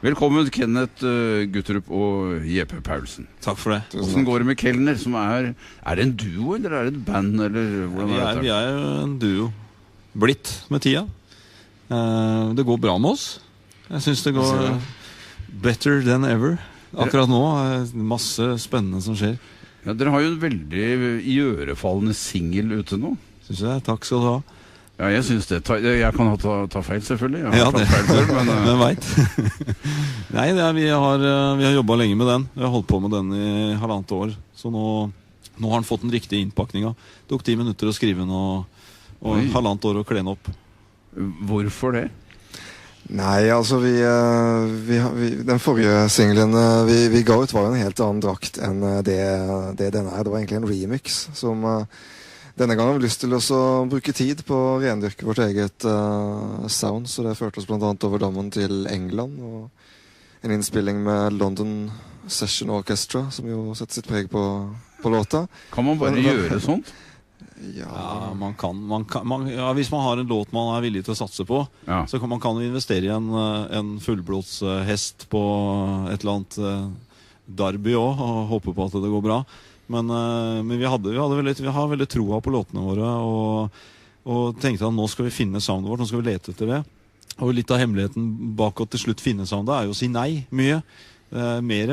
Velkommen Kenneth Gutterup og Jeppe Paulsen. Takk for det. Hvordan går det med Kellner, som er det en duo, eller er det et band, eller hvordan Vi er jo en duo. Blitt med tida. Det går bra med oss. Jeg synes det går better than ever. Akkurat nå masse spennende som skjer. Ja, dere har jo en veldig iørefallende single ute nå. Synes jeg, takk skal du ha. Ja, jeg synes det. Jeg kan ta feil, selvfølgelig. Jeg har tatt feil før, men jeg vet. Nei, vi har jobbet lenge med den. Vi har holdt på med den i 1,5 år. Så nå har den fått den riktige innpakninga. Det tok 10 minutter å skrive den, og 1,5 år å kle den opp. Hvorfor det? Nei, altså den forrige singlen vi ga ut var jo en helt annen drakt enn det denne er. Det var egentlig en remix som denne gangen har vi lyst til å bruke tid på å rendyrke vårt eget sound, så det førte oss blant annet over dammen til England, og en innspilling med London Session Orchestra, som jo setter sitt preg på låta. Kan man bare gjøre sånt? Ja, man kan. Hvis man har en låt man er villig til å satse på, så kan man investere i en fullblodshest på et eller annet derby også, og håpe på at det går bra. Men vi har veldig troa på låtene våre, og tenkte at nå skal vi finne soundet vårt, nå skal vi lete etter det. Og litt av hemmeligheten bak å til slutt finne soundet er jo å si nei mye. Det er mer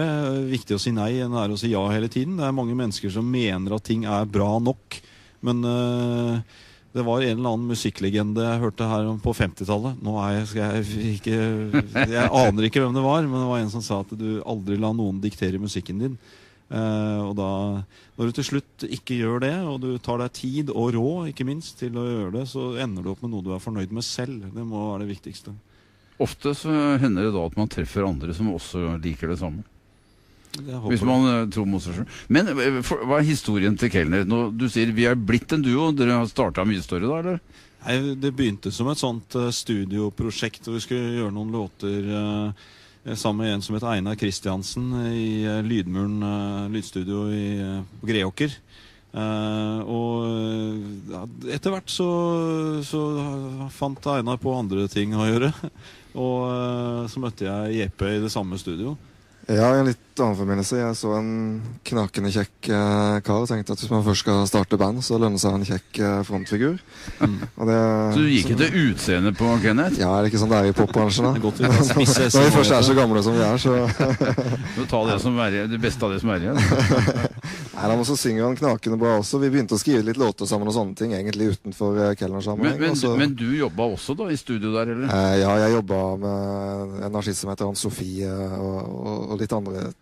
viktig å si nei enn det er å si ja hele tiden. Det er mange mennesker som mener at ting er bra nok, men det var en eller annen musikklegende jeg hørte her på 50-tallet. Jeg aner ikke hvem det var, men det var en som sa at du aldri la noen diktere musikken din. Og da, når du til slutt ikke gjør det, og du tar deg tid og råd ikke minst til å gjøre det, så ender du opp med noe du er fornøyd med selv. Det må være det viktigste. Ofte så hender det da at man treffer andre som også liker det samme, hvis man tror mot seg selv. Men hva er historien til Kellner? Du sier vi er blitt en duo. Dere har startet mye større da, eller? Nei, det begynte som et sånt studioprosjekt, og vi skulle gjøre noen låter sammen med en som heter Einar Kristiansen i Lydmuren lydstudio på Greåker. Og etter hvert så fant Einar på andre ting å gjøre, og så møtte jeg Jeppe i det samme studio. Ja, i en litt annen forbindelse. Jeg så en knakende kjekk kar og tenkte at hvis man først skal starte band, så lønner seg en kjekk frontfigur. Så du gikk ikke til utseende på Kenneth? Ja, er det ikke sånn det er i popbransjen da? Når vi først er så gamle som vi er, så du tar det beste av det som er igjen. Nei, men så synger han knakende bra også. Vi begynte å skrive litt låter sammen og sånne ting, egentlig utenfor Kellner-sammenheng. Men du jobbet også da i studio der, eller? Ja, jeg jobbet med en artist som heter Ann-Sofie og litt andre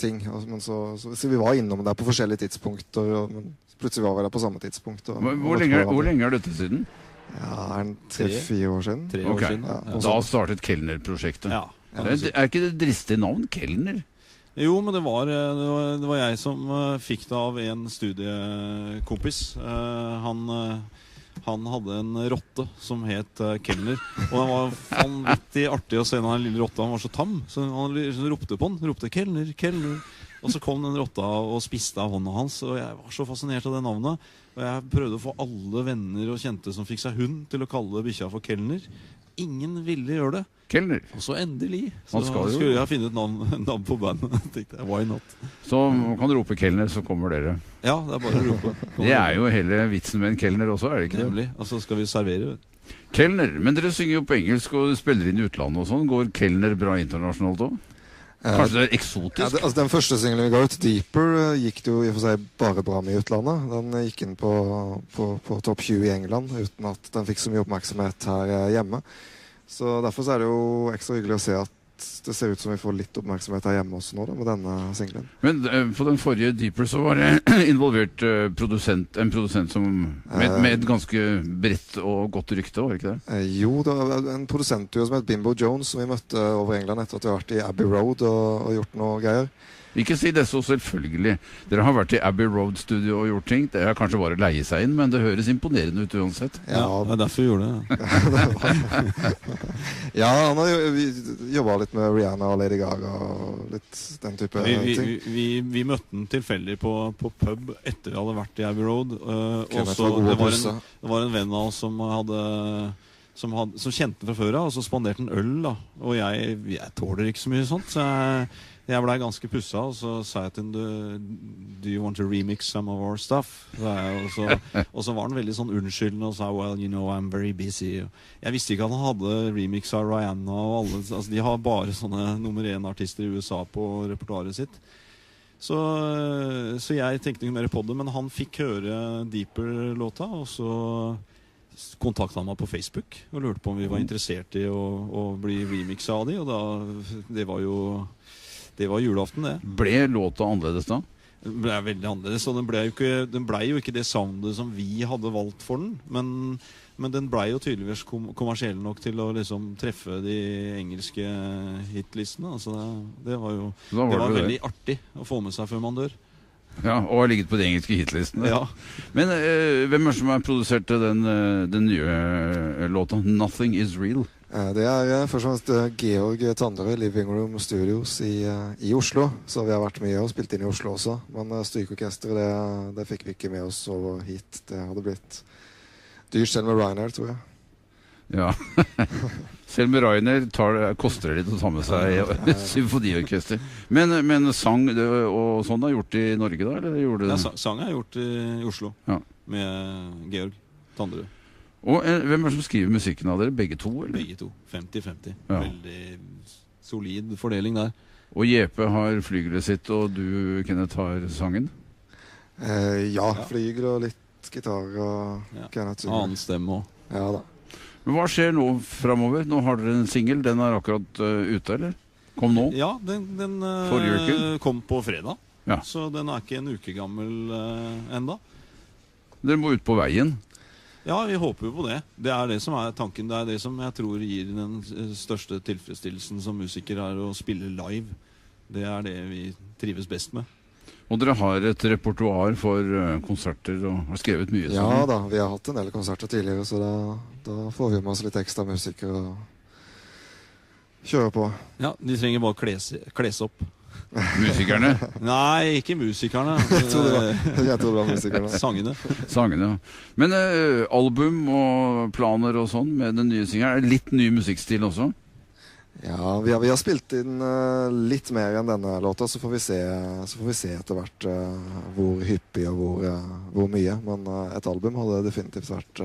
ting. Men så vi var innom der på forskjellige tidspunkter, men plutselig var vi der på samme tidspunkt. Hvor lenge er dette siden? Ja, 3-4 år siden. 3 år siden. Ja. Da startet Kellner-prosjektet. Ja. Er ikke det dristig navn, Kellner? Jo, men det var jeg som fikk det av en studiekompis. Han hadde en rotte som het Kellner, og det var vanvittig artig å se den lille rotta. Han var så tam, så han ropte på den. Ropte Kellner, Kellner. Og så kom den rotta og spiste av hånda hans, og jeg var så fascinert av det navnet. Og jeg prøvde å få alle venner og kjente som fikk seg hund til å kalle bikkja for Kellner. Ingen ville gjøre det. Kellner. Og så endelig så skulle jeg finne et navn på bandet. Tenkte jeg, why not? Så kan du rope Kellner, så kommer dere. Ja, det er bare å rope. Det er jo hele vitsen med en Kellner også, er det ikke det? Nemlig, og så skal vi servere. Kellner, men dere synger jo på engelsk og spiller inn i utlandet og sånn. Går Kellner bra internasjonalt også? Kanskje det er eksotisk? Ja, den første singlen vi ga ut, Deeper, gikk det jo i og for seg bare bra med i utlandet. Den gikk inn på topp 20 i England, uten at den fikk så mye oppmerksomhet her hjemme. Så derfor er det jo ekstra hyggelig å se at det ser ut som vi får litt oppmerksomhet her hjemme også nå da, med denne singlen. Men på den forrige Deeper så var det involvert en produsent som med et ganske bredt og godt rykte, var det ikke det? Jo, det var en produsentduo som het Bimbo Jones, som vi møtte over England etter at vi har vært i Abbey Road og gjort noe greier. Ikke si det så selvfølgelig. Dere har vært i Abbey Road Studio og gjort ting. Det er kanskje bare å leie seg inn, men det høres imponerende ut uansett. Ja, det er derfor vi gjorde det. Ja, han har jobbet litt med Rihanna og Lady Gaga og litt den type ting. Vi møtte den tilfeldig på pub etter vi hadde vært i Abbey Road. Det var en venn av oss som hadde som kjente den fra før av, og så spanderte den øl, da. Og jeg tåler ikke så mye sånt, så jeg ble ganske pussa, og så sa jeg til den, do you want to remix some of our stuff? Og så var den veldig sånn unnskyldende og sa, well, you know, I'm very busy. Jeg visste ikke at han hadde remix av Rihanna og alle, altså de har bare sånne nummer 1-artister i USA på repertoaret sitt. Så jeg tenkte ikke mer på det, men han fikk høre Deeper-låta, og så kontaktet han meg på Facebook og lurte på om vi var interessert i å bli remixet av de, og det var julaften, det. Ble låta annerledes da? Det ble veldig annerledes, og den ble jo ikke det soundet som vi hadde valgt for den, men den ble jo tydeligvis kommersiell nok til å liksom treffe de engelske hitlistene. Altså det var veldig artig å få med seg før man dør. Ja, og har ligget på de engelske hitlistene. Ja. Men hvem som har produsert den nye låta, Nothing Is Real? Det først og fremst Georg Tanderøy, Living Room Studios i Oslo. Så vi har vært mye og spilt inn i Oslo også. Men strykorkestret, det fikk vi ikke med oss over hit. Det hadde blitt dyrt selv med Ryanair, tror jeg. Ja. Selv med Ryanair koster det litt å ta med seg symfoniorkester. Men sang og sånn er gjort i Norge da? Eller gjorde det? Ja, sang er gjort i Oslo, ja. Med Georg Tanderøy. Og hvem som skriver musikken av dere? Begge to? Eller? Begge to. 50-50. Ja. Veldig solid fordeling der. Og JP har flygelet sitt, og du, Kenneth, har sangen? Ja, flygel og litt gitar og Kenneth. Annen stemme også. Ja da. Men hva skjer nå fremover? Nå har dere en single. Den er akkurat ute, eller? Kom nå? Ja, den kom på fredag. Ja. Så den er ikke en uke gammel enda. Dere må ut på veien. Ja, vi håper jo på det. Det er det som er tanken. Det er det som jeg tror gir den største tilfredsstillelsen som musiker, er å spille live. Det er det vi trives best med. Og dere har et repertoar for konserter og har skrevet mye sammen? Ja da, vi har hatt en del konserter tidligere, så da får vi med oss litt ekstra musikere og kjøre på. Ja, de trenger bare kles opp. Musikerne? Nei, ikke musikerne. Jeg tror det var musikerne. Sangene, ja. Men album og planer og sånn med den nye singelen, litt ny musikkstil også? Ja, vi har spilt inn litt mer enn denne låta, så får vi se etter hvert hvor hyppig og hvor mye. Men et album hadde definitivt vært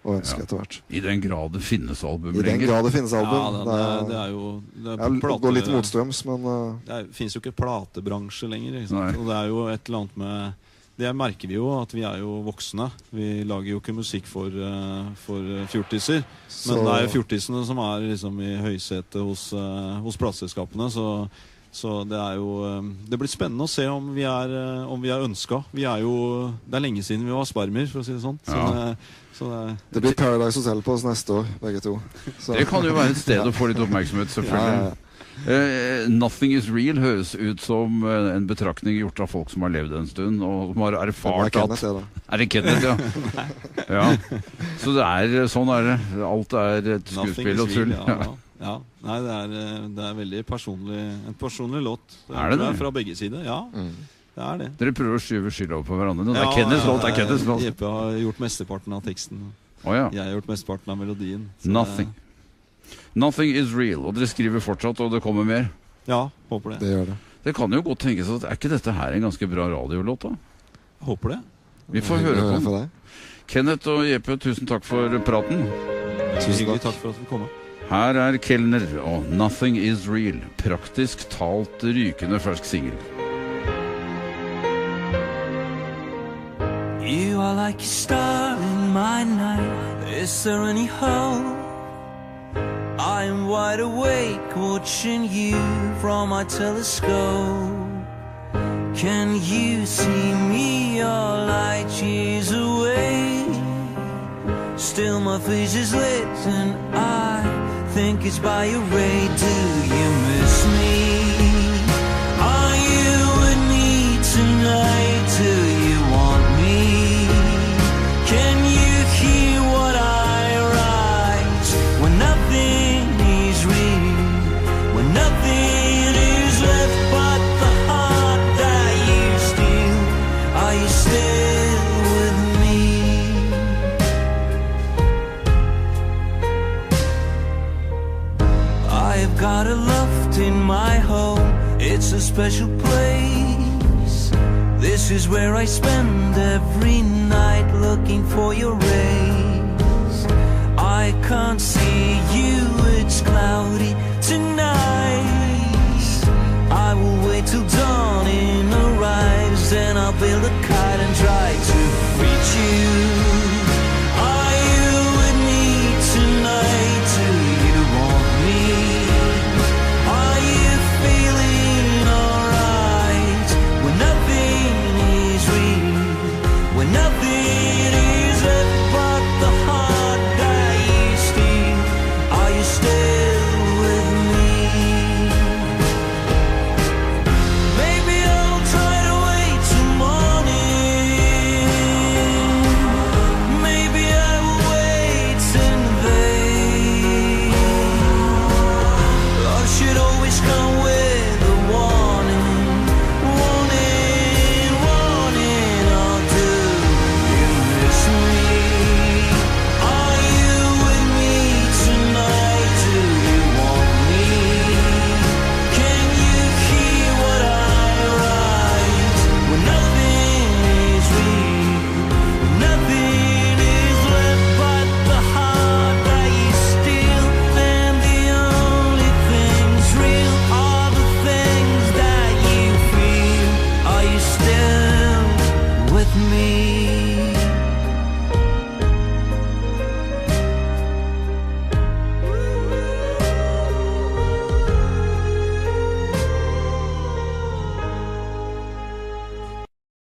å ønske etter hvert. I den grad det finnes album lenger? I den grad det finnes album. Ja, det er jo... Det går litt motstrøms, men... Det finnes jo ikke platebransje lenger, ikke sant? Og det er jo et eller annet med... Det merker vi jo, at vi er jo voksne. Vi lager jo ikke musikk for fjortiser. Men det er jo fjortisene som er liksom i høysetet hos plateselskapene. Så det er jo... Det blir spennende å se om vi er ønsket. Det er lenge siden vi var spermer, for å si det sånn. Det blir Paradise Hotel på oss neste år, begge to. Det kan jo være et sted å få litt oppmerksomhet, selvfølgelig. Ja. Nothing Is Real høres ut som en betraktning gjort av folk som har levd en stund og som har erfart at... Er det Kenneth, ja? Ja. Så sånn er det. Alt er et skuespill og tull. Ja. Nei, det er veldig en personlig låt. Er det? Fra begge sider, ja. Det er det. Dere prøver å skyve skylda på hverandre. Det er Kenneths låt, Kenneths låt. Jeppe har gjort mesteparten av teksten. Jeg har gjort mesteparten av melodien. Nothing Is Real. Og dere skriver fortsatt, og det kommer mer? Ja, håper det. Det gjør det. Det kan jo godt tenkes at er ikke dette her en ganske bra radiolåt da? Håper det. Vi får høre på den. Kenneth og Jeppe, tusen takk for praten. Hyggelig, takk for at vi kom. Her er Kellner og Nothing Is Real. Praktisk talt rykende fersk single. You are like a star in my night. Is there any hope? I am wide awake watching you from my telescope. Can you see me? You're light years away. Still my face is lit and I think it's by your ray. Do you miss me? Are you with me tonight? Do you want me? Can you hear what I write? When nothing is real, when nothing is left but the heart that you steal. Are you still with me? in my home. It's a special place. This is where I spend every night looking for your rays. I can't see you, it's cloudy tonight.